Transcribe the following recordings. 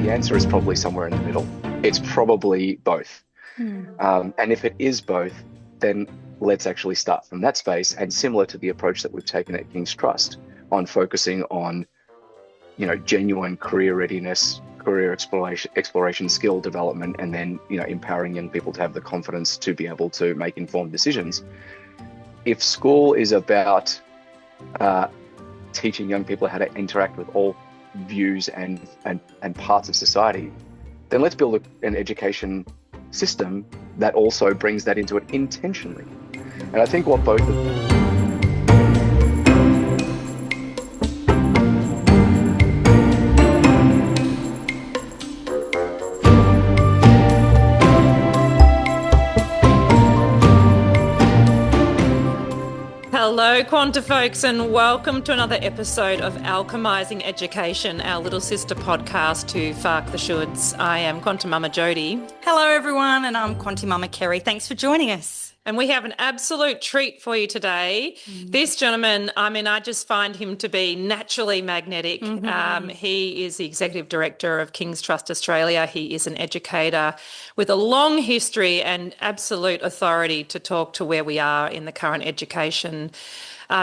the answer is probably somewhere in the middle. It's probably both. And if it is both, then let's actually start from that space. And similar to the approach that we've taken at King's Trust on focusing on, genuine career readiness, career exploration, skill development, and then, empowering young people to have the confidence to be able to make informed decisions. If school is about teaching young people how to interact with all views and parts of society, then let's build an education system that also brings that into it intentionally. And I think what both of Hello, Quanta folks, and welcome to another episode of Alchemising Education, our little sister podcast to Fark the Shoulds. I am QuantiMamas Jodi. Hello, everyone, and I'm QuantiMamas Kerri. Thanks for joining us. And we have an absolute treat for you today. This gentleman, I just find him to be naturally magnetic. He is the Executive Director of King's Trust Australia. He is an educator with a long history and absolute authority to talk to where we are in the current education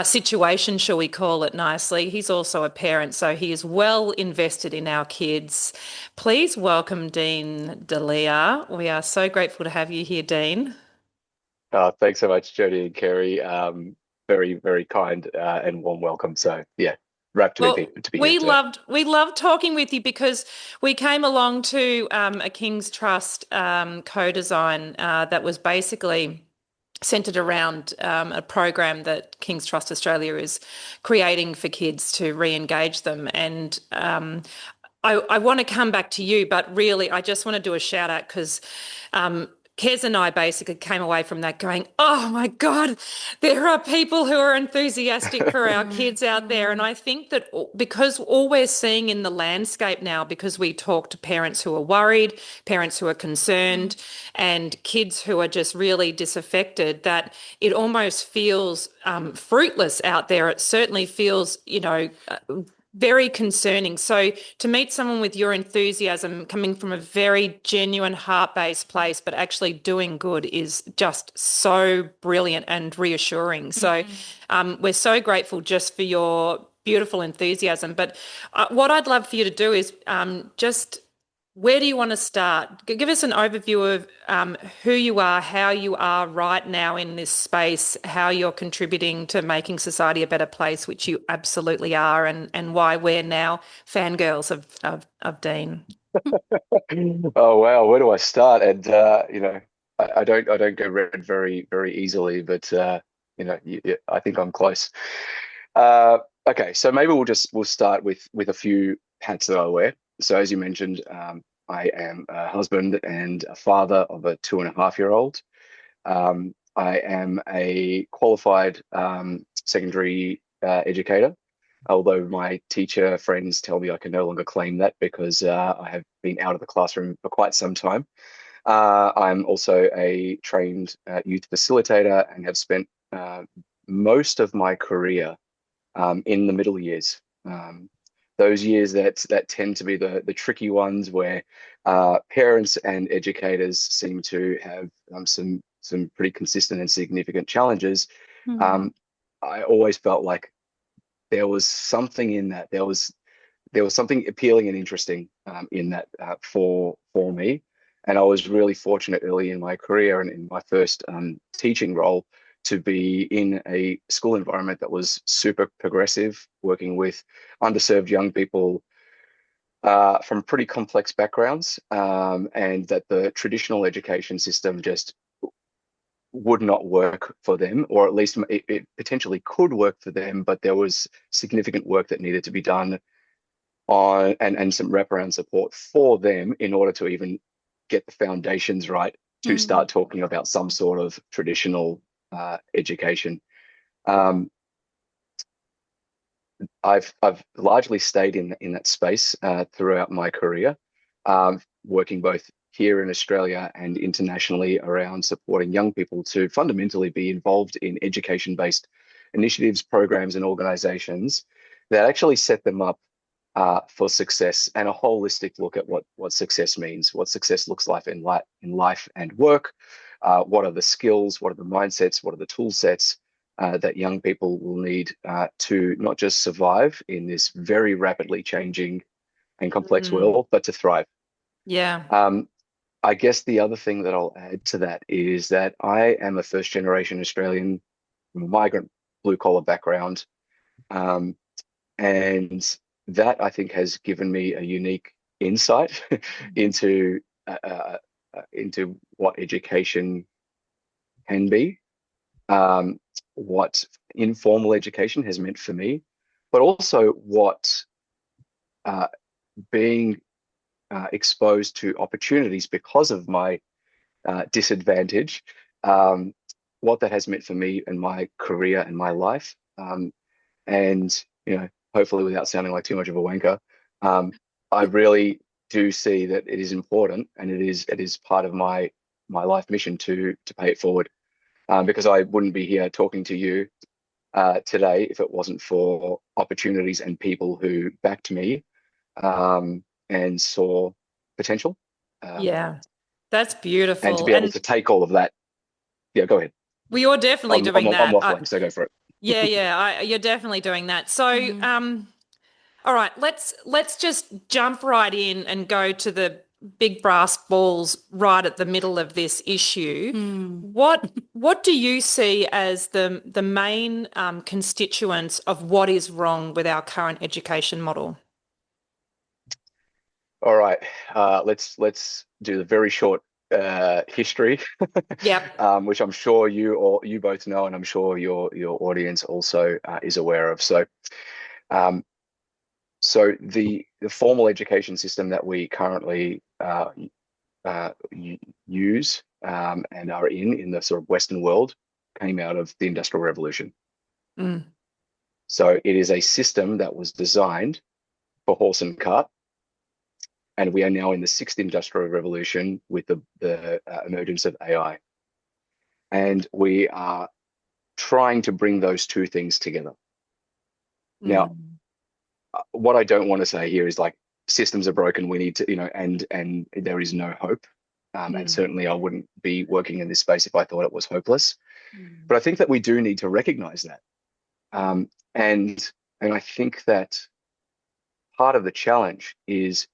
situation, shall we call it nicely. He's also a parent, so he is well invested in our kids. Please welcome Dean Delia. We are so grateful to have you here, Dean. Thanks so much, Jodi and Kerri. Very, very kind and warm welcome. So, yeah, wrapped to be we here today. We loved talking with you because we came along to a King's Trust co-design that was basically centred around a program that King's Trust Australia is creating for kids to re-engage them. And I want to come back to you, but really I just want to do a shout out because Kez and I basically came away from that going, oh my God, there are people who are enthusiastic for our kids out there. And I think that because all we're seeing in the landscape now, because we talk to parents who are worried, parents who are concerned, and kids who are just really disaffected, that it almost feels fruitless out there. It certainly feels, very concerning. So to meet someone with your enthusiasm coming from a very genuine heart-based place, but actually doing good is just so brilliant and reassuring. So we're so grateful just for your beautiful enthusiasm. But what I'd love for you to do is just where do you want to start? Give us an overview of who you are, how you are right now in this space, how you're contributing to making society a better place, which you absolutely are, and why we're now fangirls of Dean. Oh wow, where do I start? And I don't go red very very easily, but I think I'm close. Okay, so maybe we'll start with a few hats that I wear. So as you mentioned, I am a husband and a father of a 2.5-year-old. I am a qualified secondary educator, although my teacher friends tell me I can no longer claim that because I have been out of the classroom for quite some time. I'm also a trained youth facilitator and have spent most of my career in the middle years. Those years that tend to be the tricky ones where parents and educators seem to have some pretty consistent and significant challenges. I always felt like there was something in that. There was something appealing and interesting in that for me. And I was really fortunate early in my career and in my first teaching role to be in a school environment that was super progressive, working with underserved young people from pretty complex backgrounds, and that the traditional education system just would not work for them, or at least it potentially could work for them, but there was significant work that needed to be done on and some wraparound support for them in order to even get the foundations right to start talking about some sort of traditional education. I've largely stayed in that space throughout my career, working both here in Australia and internationally around supporting young people to fundamentally be involved in education-based initiatives, programs, and organisations that actually set them up for success, and a holistic look at what success means, what success looks like in life and work. What are the skills, what are the mindsets, what are the tool sets that young people will need to not just survive in this very rapidly changing and complex world, but to thrive. Yeah. I guess the other thing that I'll add to that is that I am a first generation Australian migrant, blue collar background. And that, I think, has given me a unique insight into what education can be, what informal education has meant for me, but also what being exposed to opportunities because of my disadvantage, what that has meant for me and my career and my life. And, hopefully without sounding like too much of a wanker, I really do see that it is important, and it is part of my life mission to pay it forward, because I wouldn't be here talking to you today if it wasn't for opportunities and people who backed me and saw potential. Yeah, that's beautiful. And to be able to take all of that. Yeah, go ahead. Well, you're definitely doing that. I'm waffling, so go for it. Yeah, you're definitely doing that. So, all right, let's just jump right in and go to the big brass balls right at the middle of this issue. What do you see as the main constituents of what is wrong with our current education model? All right, let's do the very short history. Yep. Which I'm sure you both know, and I'm sure your audience also is aware of. So, the formal education system that we currently use and are in the sort of Western world came out of the Industrial Revolution. So it is a system that was designed for horse and cart. And we are now in the sixth industrial revolution with the emergence of AI. And we are trying to bring those two things together. Now, what I don't want to say here is like systems are broken, we need to, and there is no hope. And certainly I wouldn't be working in this space if I thought it was hopeless. But I think that we do need to recognize that. And I think that part of the challenge is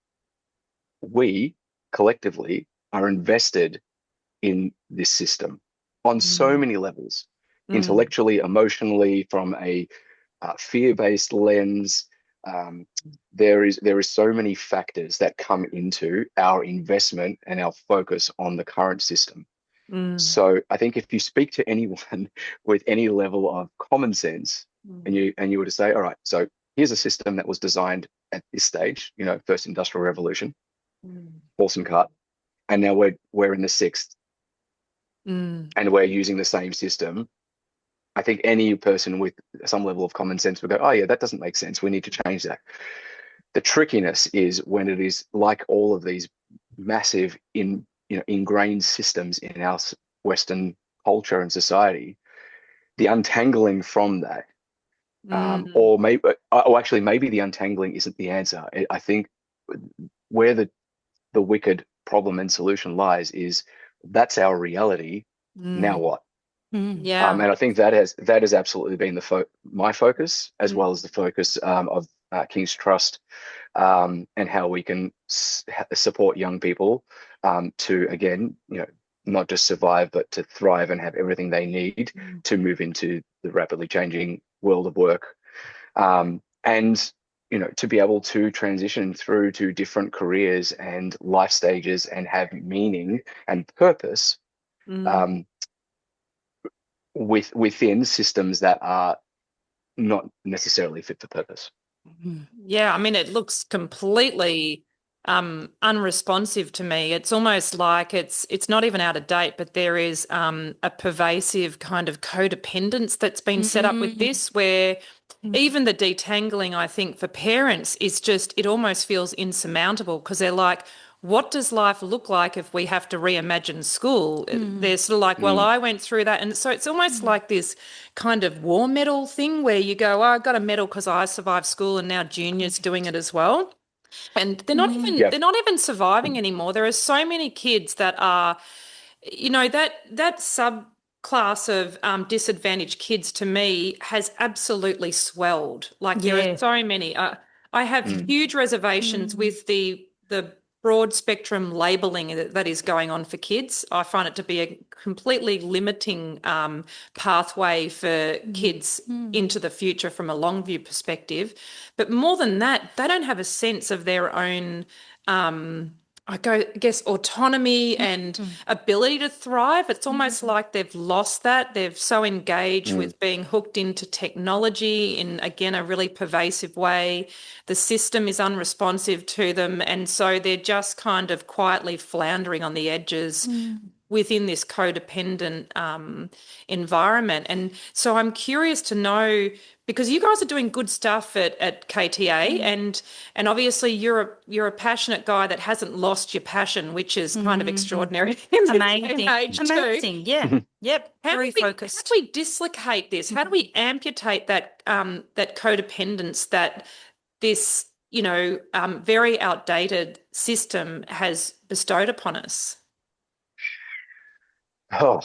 we collectively are invested in this system on so many levels, intellectually, emotionally, from a fear-based lens. There is so many factors that come into our investment and our focus on the current system. So I think if you speak to anyone with any level of common sense, and you were to say, all right, so here's a system that was designed at this stage, first industrial revolution, horse and cart, and now we're in the sixth, and we're using the same system. I think any person with some level of common sense would go, oh yeah, that doesn't make sense. We need to change that. The trickiness is when it is like all of these massive ingrained systems in our Western culture and society, the untangling from that, or actually maybe the untangling isn't the answer. I think where the wicked problem and solution lies is that's our reality. Now what? Yeah. And I think that has absolutely been my focus, as well as the focus of King's Trust, and how we can support young people to, again, not just survive, but to thrive and have everything they need to move into the rapidly changing world of work. And to be able to transition through to different careers and life stages and have meaning and purpose within systems that are not necessarily fit for purpose. Yeah, I mean, it looks completely unresponsive to me. It's almost like it's not even out of date, but there is a pervasive kind of codependence that's been set up with this, where even the detangling, I think, for parents is just, it almost feels insurmountable, because they're like, what does life look like if we have to reimagine school? They're sort of like, well, I went through that. And so it's almost like this kind of war medal thing where you go, oh, I got a medal because I survived school and now juniors doing it as well. And Yep. they're not even surviving anymore. There are so many kids that are, that subclass of disadvantaged kids to me has absolutely swelled. Like there are Yeah. so many. I have huge reservations with the broad spectrum labeling that is going on for kids. I find it to be a completely limiting pathway for kids into the future from a long view perspective. But more than that, they don't have a sense of their own guess autonomy and ability to thrive. It's almost like they've lost that. They're so engaged with being hooked into technology in, again, a really pervasive way. The system is unresponsive to them. And so they're just kind of quietly floundering on the edges within this codependent environment. And so I'm curious to know, because you guys are doing good stuff at KTA, and obviously you're a passionate guy that hasn't lost your passion, which is kind of extraordinary in this day and age too. Amazing. Yeah. Yep. Very focused. How do we dislocate this? How do we amputate that that codependence that this very outdated system has bestowed upon us? Oh,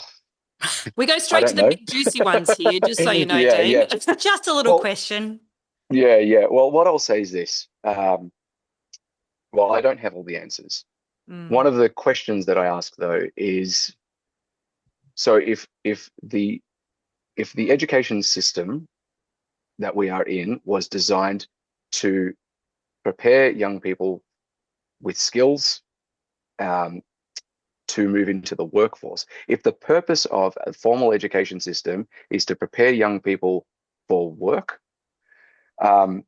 We go I straight to don't the know. big juicy ones here, just so you know, Yeah, Dean. yeah. Just a little question. Yeah. Well, what I'll say is this. Well, I don't have all the answers. One of the questions that I ask though is, so if the education system that we are in was designed to prepare young people with skills to move into the workforce, if the purpose of a formal education system is to prepare young people for work, then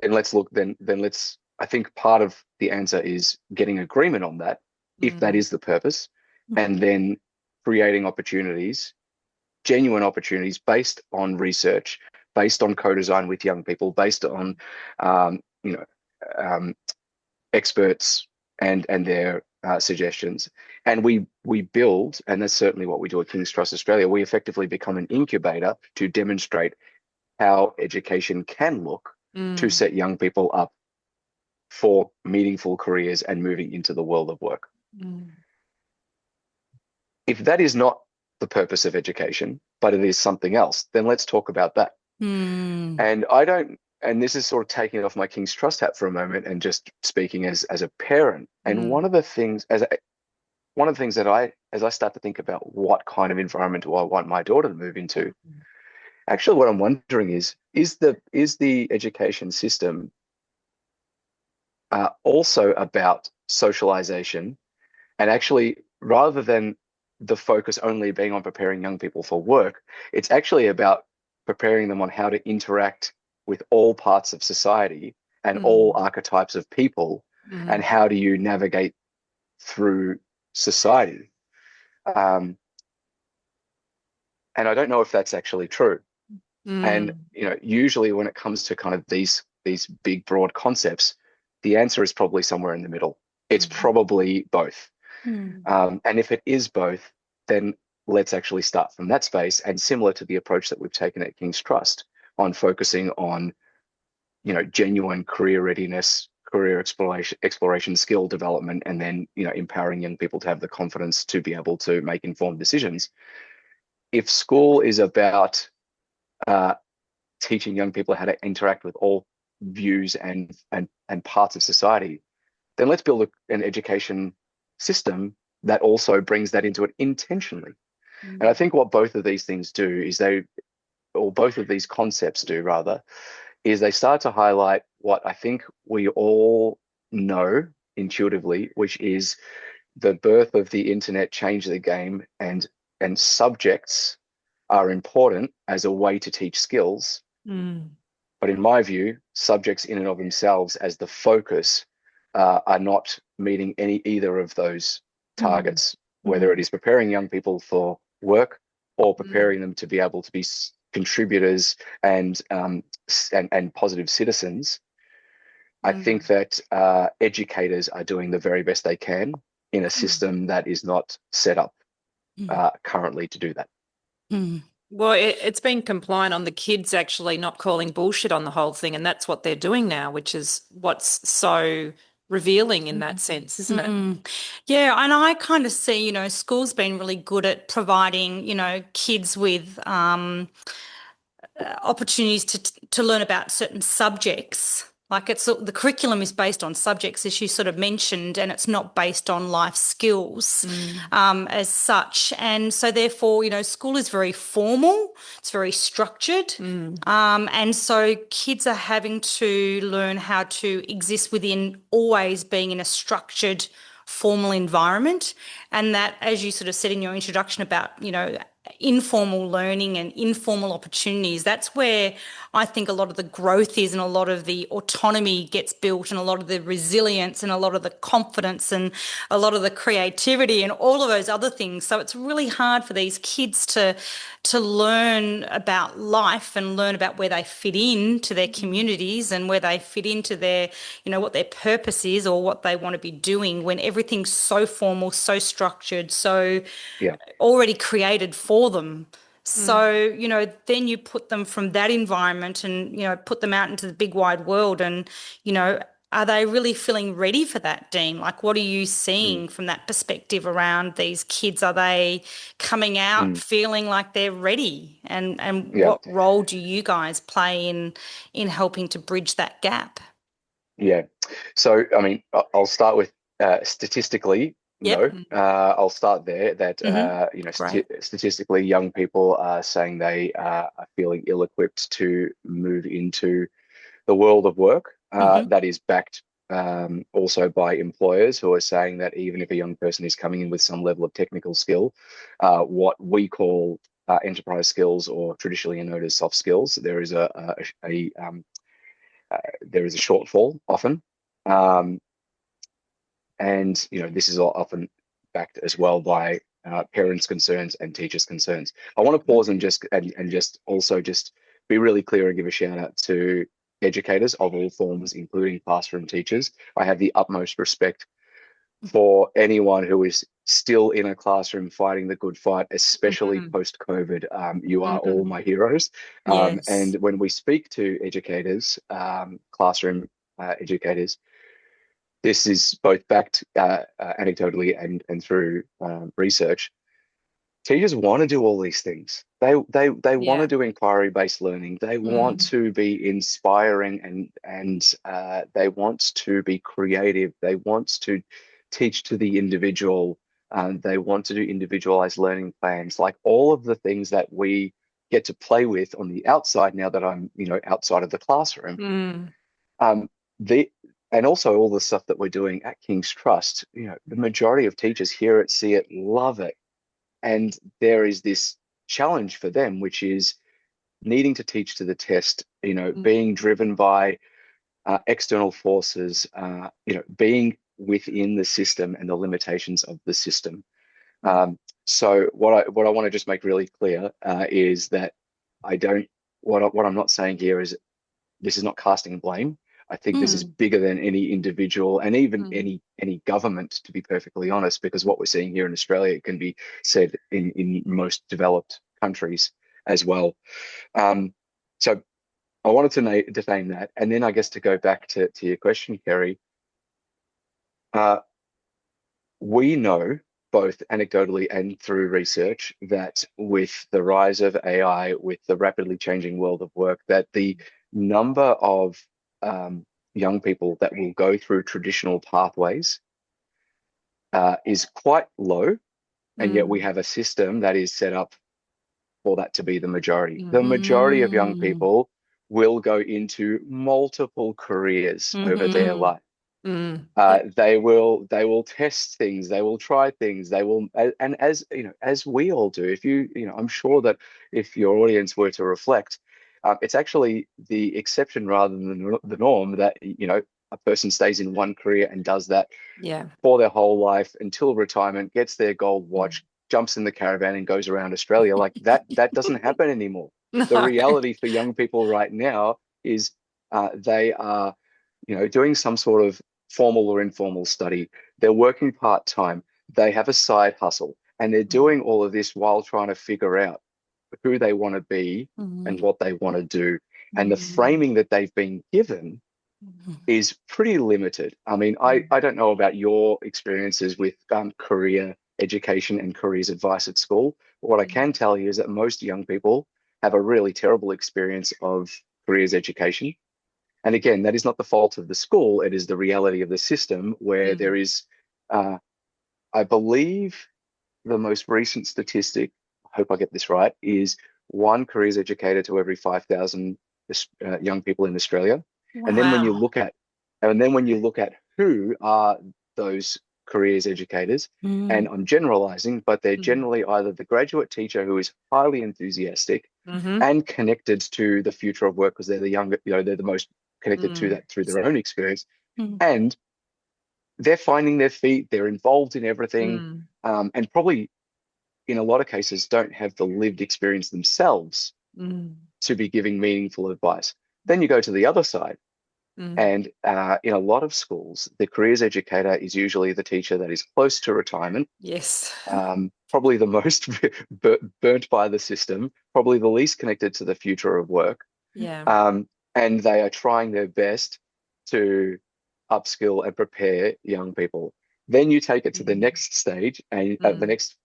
let's look. Then let's. I think part of the answer is getting agreement on that, if that is the purpose, and then creating opportunities, genuine opportunities based on research, based on co-design with young people, based on experts and their suggestions. And we build, and that's certainly what we do at King's Trust Australia. We effectively become an incubator to demonstrate how education can look to set young people up for meaningful careers and moving into the world of work. If that is not the purpose of education, but it is something else, then let's talk about that. And and this is sort of taking off my King's Trust hat for a moment and just speaking as a parent. And one of the things that as I start to think about what kind of environment do I want my daughter to move into, actually what I'm wondering is the education system also about socialization, and actually rather than the focus only being on preparing young people for work, it's actually about preparing them on how to interact with all parts of society and all archetypes of people, and how do you navigate through society. And I don't know if that's actually true. And usually when it comes to kind of these big broad concepts, the answer is probably somewhere in the middle. It's probably both. And if it is both, then let's actually start from that space. And similar to the approach that we've taken at King's Trust on focusing on, genuine career readiness, career exploration, skill development, and then, empowering young people to have the confidence to be able to make informed decisions. If school is about teaching young people how to interact with all views and parts of society, then let's build an education system that also brings that into it intentionally. And I think what both of these things do is both of these concepts do rather, is they start to highlight what I think we all know intuitively, which is the birth of the internet changed the game, and subjects are important as a way to teach skills. But in my view, subjects in and of themselves as the focus are not meeting either of those targets, whether it is preparing young people for work or preparing them to be able to be contributors and positive citizens. I think that educators are doing the very best they can in a system that is not set up currently to do that. Well, it's been compliant on the kids actually not calling bullshit on the whole thing, and that's what they're doing now, which is what's so revealing in that sense, isn't it? Yeah, and I kind of see, school's been really good at providing, kids with opportunities to learn about certain subjects. Like the curriculum is based on subjects, as you sort of mentioned, and it's not based on life skills as such. And so therefore, school is very formal, it's very structured. And so kids are having to learn how to exist within always being in a structured, formal environment. And that, as you sort of said in your introduction about, informal learning and informal opportunities, that's where I think a lot of the growth is, and a lot of the autonomy gets built, and a lot of the resilience, and a lot of the confidence, and a lot of the creativity, and all of those other things. So it's really hard for these kids to learn about life and learn about where they fit in to their communities and where they fit into their, what their purpose is or what they want to be doing, when everything's so formal, so structured, so already created for them. So, then you put them from that environment and, put them out into the big wide world, and, are they really feeling ready for that, Dean? Like, what are you seeing from that perspective around these kids? Are they coming out feeling like they're ready? And what role do you guys play in helping to bridge that gap? Yeah. So, I mean, I'll start with statistically. Yep. No, I'll start there. That statistically, young people are saying they are feeling ill-equipped to move into the world of work. That is backed also by employers who are saying that even if a young person is coming in with some level of technical skill, what we call enterprise skills, or traditionally known as soft skills, there is a shortfall often. And this is often backed as well by parents' concerns and teachers' concerns. I want to pause and just be really clear and give a shout out to educators of all forms, including classroom teachers. I have the utmost respect for anyone who is still in a classroom fighting the good fight, especially post-COVID. You are all my heroes. Yes. And when we speak to educators, classroom educators, this is both backed anecdotally and through research. Teachers want to do all these things. They want to do inquiry-based learning. They want to be inspiring and they want to be creative. They want to teach to the individual. They want to do individualized learning plans, like all of the things that we get to play with on the outside now that I'm, outside of the classroom. And also all the stuff that we're doing at King's Trust, the majority of teachers hear it, see it, love it. And there is this challenge for them, which is needing to teach to the test, being driven by external forces, being within the system and the limitations of the system. So what I want to just make really clear is that what I'm not saying here is this is not casting blame. I think this is bigger than any individual and even any government, to be perfectly honest, because what we're seeing here in Australia can be said in most developed countries as well. So I wanted to define that. And then I guess to go back to your question, Kerri, we know both anecdotally and through research that with the rise of AI, with the rapidly changing world of work, that the number of young people that will go through traditional pathways is quite low, and yet we have a system that is set up for that to be the majority. The majority of young people will go into multiple careers over their life. They will test things, they will try things, they will, and as we all do. If I'm sure that if your audience were to reflect, it's actually the exception rather than the norm that a person stays in one career and does that for their whole life until retirement, gets their gold watch, jumps in the caravan and goes around Australia. Like that doesn't happen anymore. No. The reality for young people right now is they are doing some sort of formal or informal study. They're working part-time. They have a side hustle, and they're doing all of this while trying to figure out who they want to be and what they want to do. And the framing that they've been given is pretty limited. I mean, I don't know about your experiences with career education and careers advice at school, but what I can tell you is that most young people have a really terrible experience of careers education. And again, that is not the fault of the school. It is the reality of the system where there is, I believe the most recent statistic, I hope I get this right, is one careers educator to every 5,000 young people in Australia. Wow. And then when you look at who are those careers educators, and I'm generalizing, but they're generally either the graduate teacher who is highly enthusiastic and connected to the future of work because they're the younger, they're the most connected to that through their own experience, and they're finding their feet, they're involved in everything, and probably in a lot of cases don't have the lived experience themselves to be giving meaningful advice. Then you go to the other side, and in a lot of schools, the careers educator is usually the teacher that is close to retirement. Yes. Probably the most burnt by the system, probably the least connected to the future of work. Yeah. And they are trying their best to upskill and prepare young people. Then you take it to the next stage and the next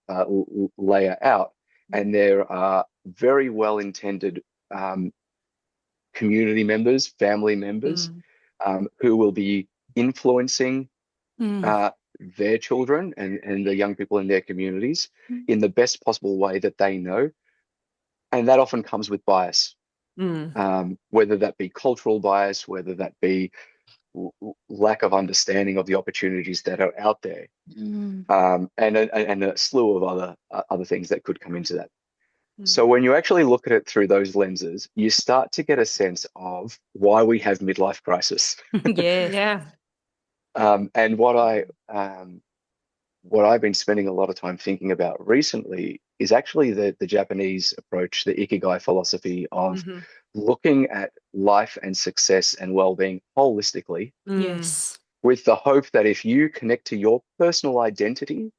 layer out, and there are very well-intended community members, family members, who will be influencing their children and the young people in their communities in the best possible way that they know. And that often comes with bias, whether that be cultural bias, whether that be lack of understanding of the opportunities that are out there, and a slew of other things that could come into that. So when you actually look at it through those lenses, you start to get a sense of why we have midlife crisis. Yeah. And what I've been spending a lot of time thinking about recently is actually the Japanese approach, the Ikigai philosophy of looking at life and success and well-being holistically, Yes. with the hope that if you connect to your personal identity,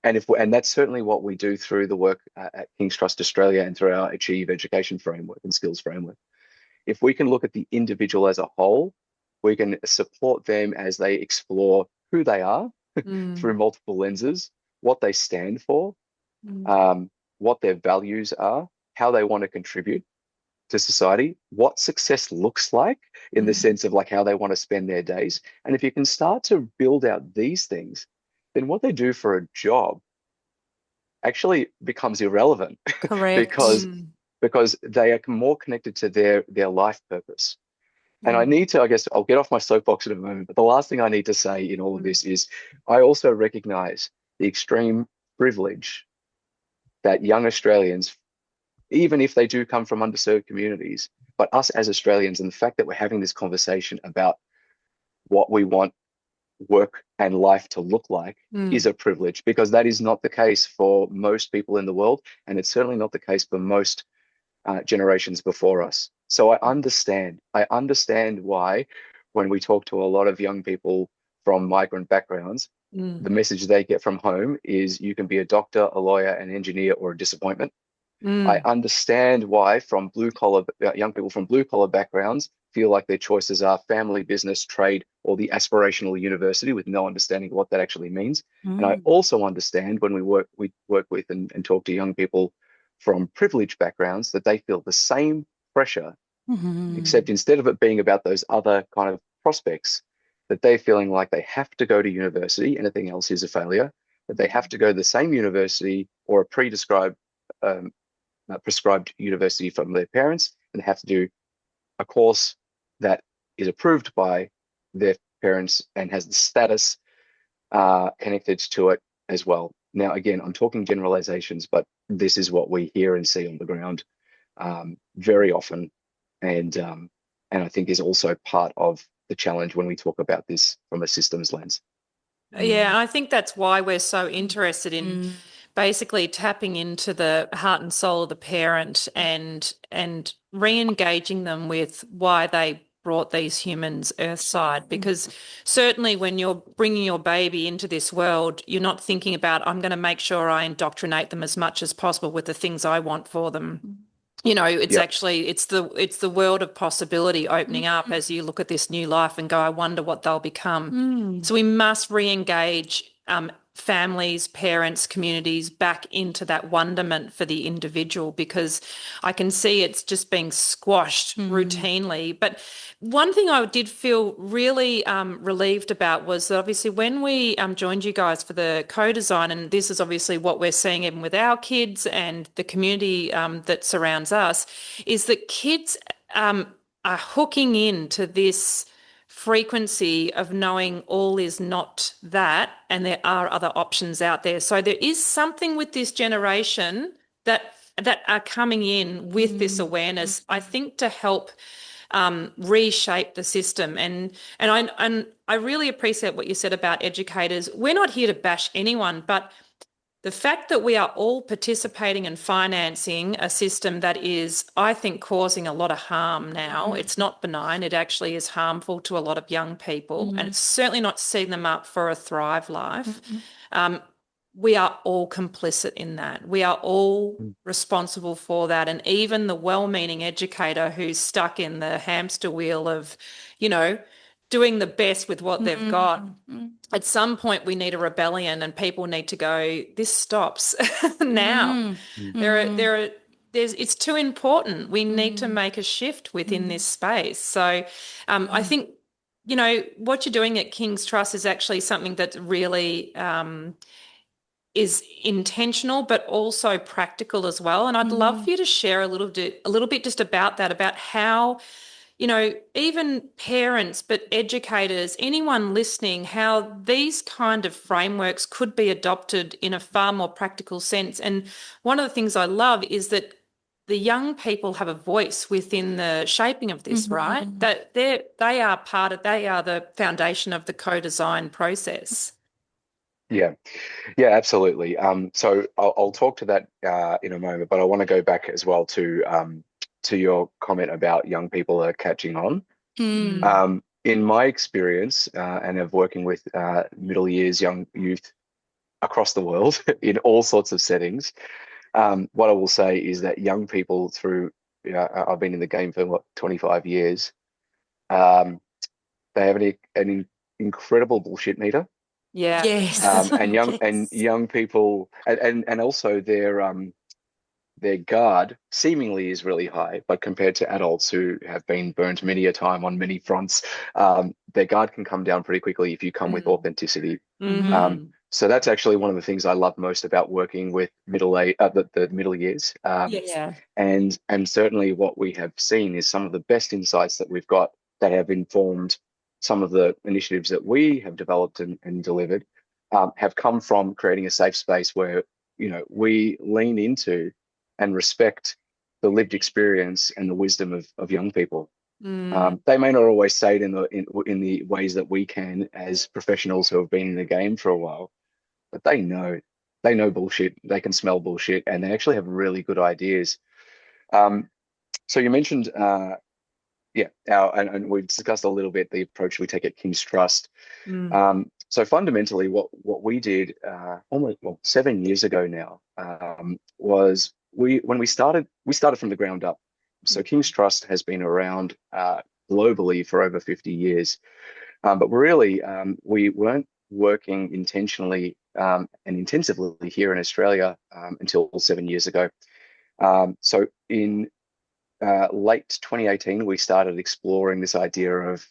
and that's certainly what we do through the work at King's Trust Australia and through our Achieve Education framework and skills framework. If we can look at the individual as a whole, we can support them as they explore who they are through multiple lenses, what they stand for, what their values are, how they want to contribute to society, what success looks like in the sense of like how they want to spend their days. And if you can start to build out these things, then what they do for a job actually becomes irrelevant. Correct. because they are more connected to their life purpose. And I need to, I guess I'll get off my soapbox in a moment, but the last thing I need to say in all of this is I also recognize the extreme privilege that young Australians, even if they do come from underserved communities, but us as Australians, and the fact that we're having this conversation about what we want work and life to look like is a privilege, because that is not the case for most people in the world, and it's certainly not the case for most generations before us. So I understand why when we talk to a lot of young people from migrant backgrounds, the message they get from home is you can be a doctor, a lawyer, an engineer, or a disappointment. I understand why from young people from blue collar backgrounds feel like their choices are family, business, trade, or the aspirational university with no understanding of what that actually means. And I also understand when we work with and talk to young people from privileged backgrounds that they feel the same pressure, except instead of it being about those other kind of prospects, that they're feeling like they have to go to university, anything else is a failure, that they have to go to the same university or a prescribed university from their parents, and have to do a course that is approved by their parents and has the status connected to it as well. Now, again, I'm talking generalizations, but this is what we hear and see on the ground very often, and I think is also part of the challenge when we talk about this from a systems lens. Yeah, I think that's why we're so interested in basically tapping into the heart and soul of the parent and re-engaging them with why they brought these humans earthside, because certainly when you're bringing your baby into this world, you're not thinking about, I'm going to make sure I indoctrinate them as much as possible with the things I want for them. You know, it's Yep. actually, it's the world of possibility opening up as you look at this new life and go, I wonder what they'll become. So we must re-engage families, parents, communities back into that wonderment for the individual, because I can see it's just being squashed routinely. But one thing I did feel really relieved about was that obviously when we joined you guys for the co-design, and this is obviously what we're seeing even with our kids and the community that surrounds us, is that kids are hooking into this frequency of knowing all is not that, and there are other options out there. So there is something with this generation that are coming in with this awareness, I think, to help reshape the system. And I really appreciate what you said about educators. We're not here to bash anyone, but the fact that we are all participating and financing a system that is, I think, causing a lot of harm now. It's not benign. It actually is harmful to a lot of young people, and it's certainly not setting them up for a thrive life. We are all complicit in that. We are all responsible for that. And even the well-meaning educator who's stuck in the hamster wheel of, you know, doing the best with what they've got. At some point, we need a rebellion, and people need to go, this stops now. It's too important. We need to make a shift within this space. So I think, you know, what you're doing at King's Trust is actually something that really is intentional, but also practical as well. And I'd love for you to share a little bit just about that, about how, you know, even parents, but educators, anyone listening, how these kind of frameworks could be adopted in a far more practical sense. And one of the things I love is that the young people have a voice within the shaping of this, right? That they are the foundation of the co-design process. Yeah, absolutely. So I'll talk to that in a moment, but I want to go back as well to your comment about young people are catching on. In my experience, and of working with middle years, young youth across the world in all sorts of settings, what I will say is that young people through, I've been in the game for 25 years, they have an incredible bullshit meter. Yeah. Yes. And young people, and also their guard seemingly is really high, but compared to adults who have been burnt many a time on many fronts, their guard can come down pretty quickly if you come with authenticity. So that's actually one of the things I love most about working with the middle years. And certainly what we have seen is some of the best insights that we've got that have informed some of the initiatives that we have developed and delivered have come from creating a safe space where, you know, we lean into and respect the lived experience and the wisdom of young people. They may not always say it in the ways that we can as professionals who have been in the game for a while, but they know bullshit. They can smell bullshit, and they actually have really good ideas. So you mentioned, and we've discussed a little bit the approach we take at King's Trust. So fundamentally, what we did almost 7 years ago now was when we started from the ground up. So King's Trust has been around globally for over 50 years, but really we weren't working intentionally and intensively here in Australia until 7 years ago. So in late 2018, we started exploring this idea of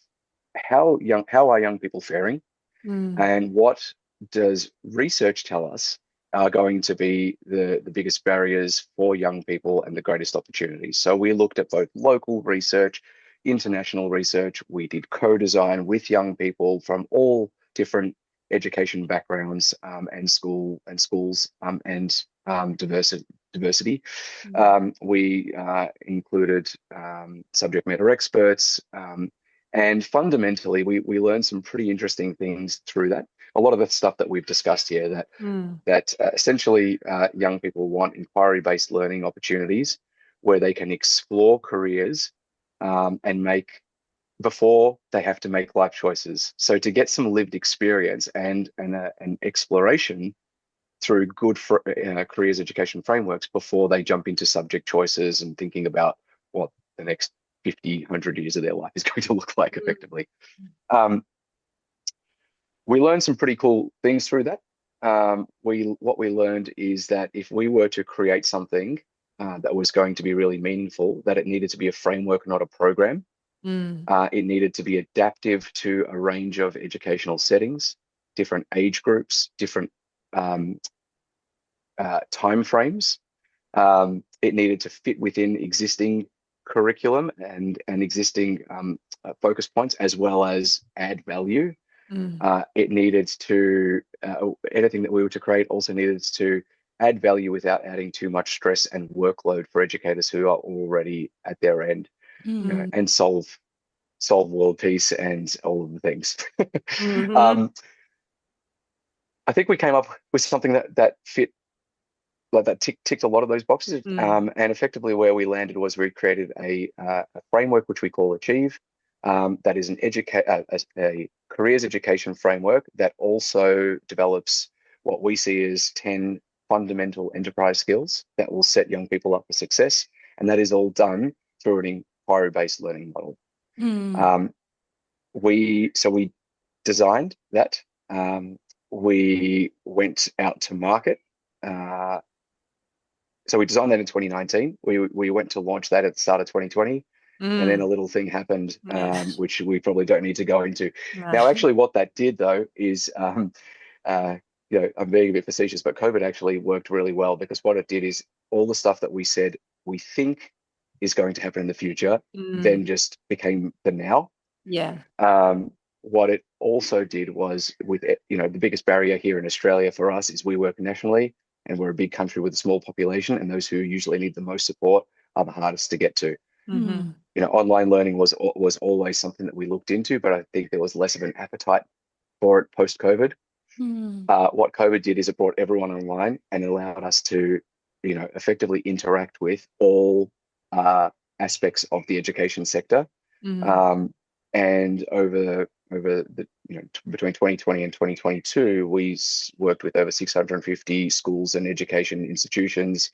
how are young people faring, and what does research tell us are going to be the biggest barriers for young people and the greatest opportunities. So we looked at both local research, international research. We did co-design with young people from all different education backgrounds and schools and diversity. We included subject matter experts, and fundamentally we learned some pretty interesting things through that. A lot of the stuff that we've discussed here, that essentially young people want inquiry-based learning opportunities where they can explore careers and make before they have to make life choices. So to get some lived experience and an exploration through good careers education frameworks before they jump into subject choices and thinking about what the next 50, 100 years of their life is going to look like effectively. We learned some pretty cool things through that. What we learned is that if we were to create something that was going to be really meaningful, that it needed to be a framework, not a program. It needed to be adaptive to a range of educational settings, different age groups, different time frames. It needed to fit within existing curriculum and existing focus points, as well as add value. It needed to, anything that we were to create also needed to add value without adding too much stress and workload for educators who are already at their end, you know, and solve world peace and all of the things. I think we came up with something that fit, like that ticked a lot of those boxes. And effectively where we landed was we created a framework which we call Achieve, that is a careers education framework that also develops what we see as 10 fundamental enterprise skills that will set young people up for success. And that is all done through an inquiry-based learning model. We designed that. We went out to market. So we designed that in 2019. We went to launch that at the start of 2020. And then a little thing happened, which we probably don't need to go into. Now, actually, what that did, though, is, you know, I'm being a bit facetious, but COVID actually worked really well, because what it did is all the stuff that we said we think is going to happen in the future then just became the now. What it also did was, with, you know, the biggest barrier here in Australia for us is we work nationally, and we're a big country with a small population, and those who usually need the most support are the hardest to get to. You know, online learning was always something that we looked into, but I think there was less of an appetite for it post-COVID. What COVID did is it brought everyone online and allowed us to, you know, effectively interact with all aspects of the education sector. And over the, you know, between 2020 and 2022, we worked with over 650 schools and education institutions.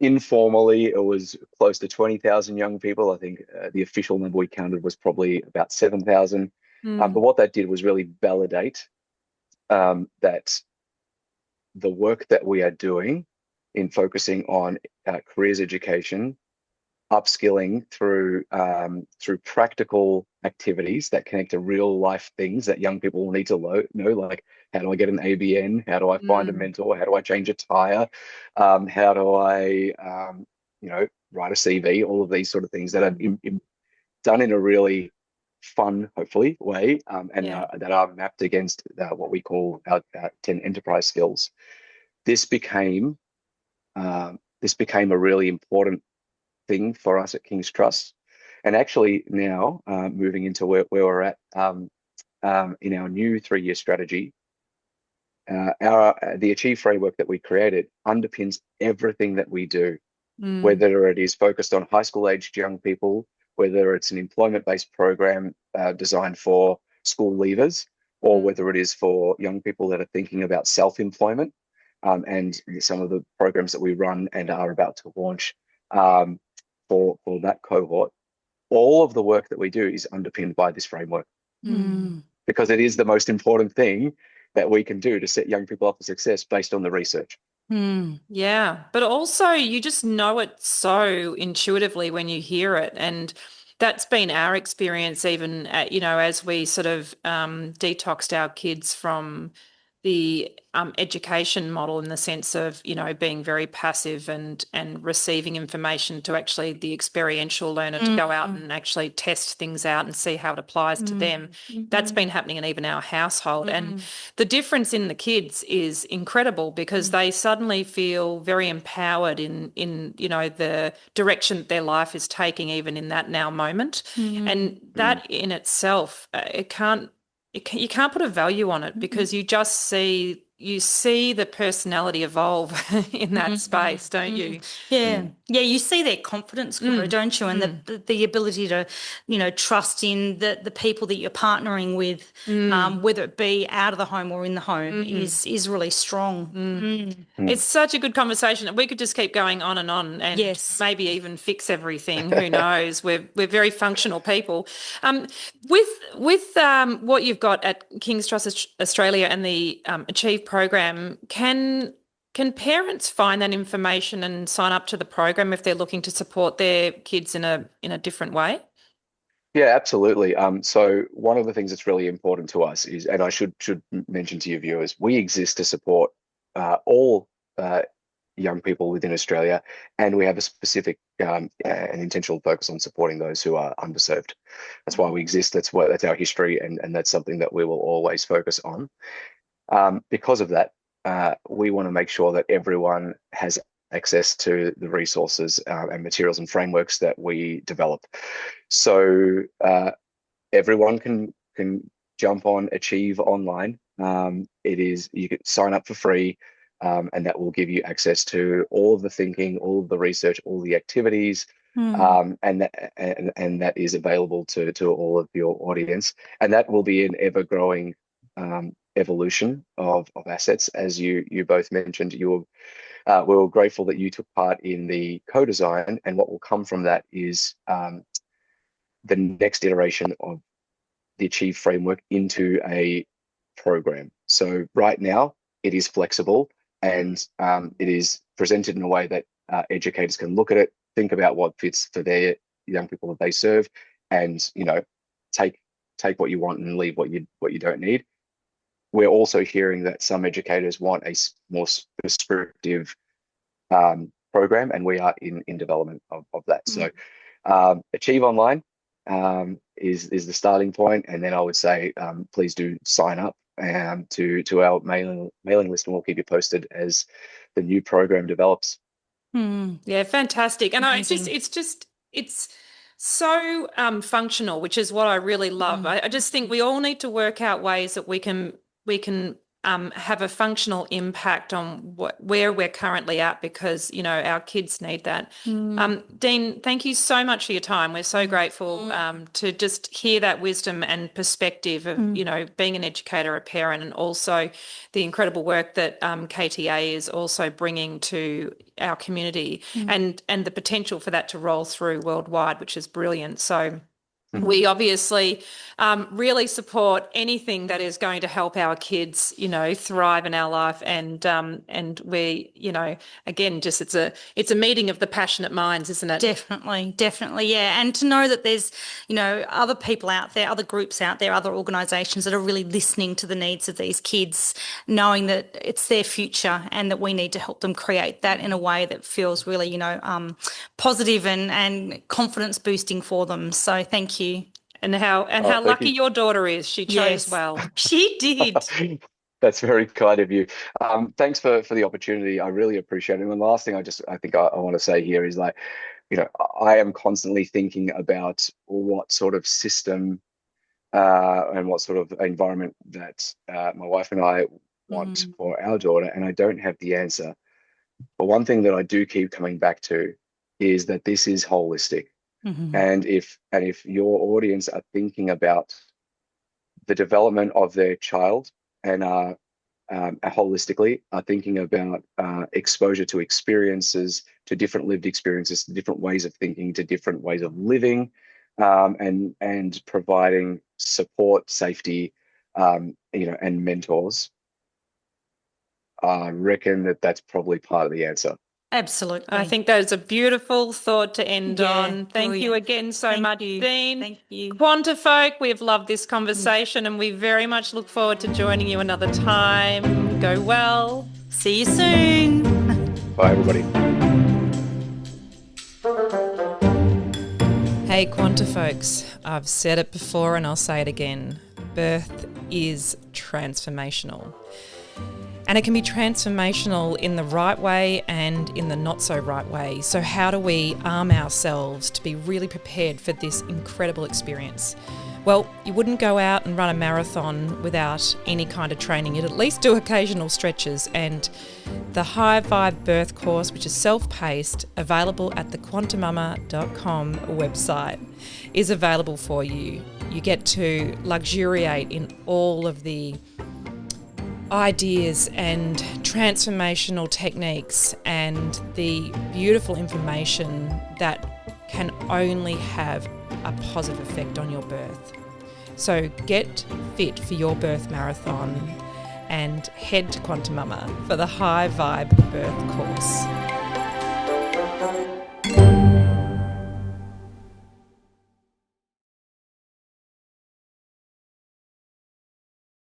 Informally, it was close to 20,000 young people. I think the official number we counted was probably about 7,000. But what that did was really validate that the work that we are doing in focusing on careers education, upskilling through practical activities that connect to real life things that young people will need to know, like how do I get an ABN, how do I find a mentor, how do I change a tire, how do I you know, write a CV, all of these sort of things that are done in a really fun, hopefully, way, and that are mapped against what we call our 10 enterprise skills. This became a really important thing for us at King's Trust. And actually now, moving into where we're at in our new 3-year strategy, the Achieve framework that we created underpins everything that we do, whether it is focused on high school aged young people, whether it's an employment-based program designed for school leavers, or whether it is for young people that are thinking about self-employment, and some of the programs that we run and are about to launch for that cohort. All of the work that we do is underpinned by this framework, because it is the most important thing that we can do to set young people up for success based on the research. Yeah, but also you just know it so intuitively when you hear it, and that's been our experience even at, you know, as we sort of detoxed our kids from the education model, in the sense of, you know, being very passive and receiving information, to actually the experiential learner to go out and actually test things out and see how it applies to them. That's been happening in even our household. And the difference in the kids is incredible, because they suddenly feel very empowered in, you know, the direction that their life is taking, even in that now moment. And that in itself, you can't put a value on it, because you just see you see the personality evolve in that space, don't you? Yeah. Yeah, you see their confidence grow, don't you? And the ability to, trust in the people that you're partnering with, whether it be out of the home or in the home, is really strong. It's such a good conversation. We could just keep going on and Yes. maybe even fix everything. Who knows? We're very functional people. With what you've got at King's Trust Australia and the Achieve program, can parents find that information and sign up to the program if they're looking to support their kids in a different way? Yeah, absolutely. So one of the things that's really important to us is, and I should mention to your viewers, we exist to support all young people within Australia, and we have a specific and intentional focus on supporting those who are underserved. That's why we exist. That's our history, and that's something that we will always focus on. Because of that, we want to make sure that everyone has access to the resources and materials and frameworks that we develop. So everyone can jump on Achieve online. You can sign up for free, and that will give you access to all of the thinking, all of the research, all the activities, and that is available to all of your audience. And that will be an ever-growing evolution of assets. As you both mentioned, we were grateful that you took part in the co-design, and what will come from that is the next iteration of the Achieve framework into a program. So right now it is flexible, and it is presented in a way that educators can look at it, think about what fits for their young people that they serve, and take what you want and leave what you don't need. We're also hearing that some educators want a more prescriptive program, and we are in development of that. So Achieve Online is the starting point, and then I would say please do sign up to our mailing list, and we'll keep you posted as the new program develops. Yeah, fantastic. And it's so functional, which is what I really love. I just think we all need to work out ways that we can have a functional impact on where we're currently at, because our kids need that. Dean, thank you so much for your time. We're so grateful to just hear that wisdom and perspective of being an educator, a parent, and also the incredible work that KTA is also bringing to our community, and the potential for that to roll through worldwide, which is brilliant. So we obviously really support anything that is going to help our kids, thrive in our life, and we, again, just it's a meeting of the passionate minds, isn't it? Definitely, yeah. And to know that there's, other people out there, other groups out there, other organisations that are really listening to the needs of these kids, knowing that it's their future and that we need to help them create that in a way that feels really, positive and confidence boosting for them. So thank you. And how lucky your daughter is. She chose well. She did. That's very kind of you. Thanks for the opportunity. I really appreciate it. And the last thing I think I want to say here is, like, I am constantly thinking about what sort of system and what sort of environment that my wife and I want for our daughter, and I don't have the answer. But one thing that I do keep coming back to is that this is holistic. And if your audience are thinking about the development of their child and holistically are thinking about exposure to experiences, to different lived experiences, to different ways of thinking, to different ways of living, and providing support, safety, and mentors, I reckon that's probably part of the answer. Absolutely. I think that's a beautiful thought to end on. Thank you again so much, Dean. Thank you. Quantifolk, we have loved this conversation, and we very much look forward to joining you another time. Go well. See you soon. Bye, everybody. Hey, Quantifolks, I've said it before and I'll say it again. Birth is transformational. And it can be transformational in the right way and in the not so right way. So how do we arm ourselves to be really prepared for this incredible experience? Well, you wouldn't go out and run a marathon without any kind of training. You'd at least do occasional stretches. And the High Vibe Birth course, which is self-paced, available at the QuantiMama.com website, is available for you. You get to luxuriate in all of the ideas and transformational techniques and the beautiful information that can only have a positive effect on your birth. So get fit for your birth marathon and head to QuantiMama for the High Vibe Birth course.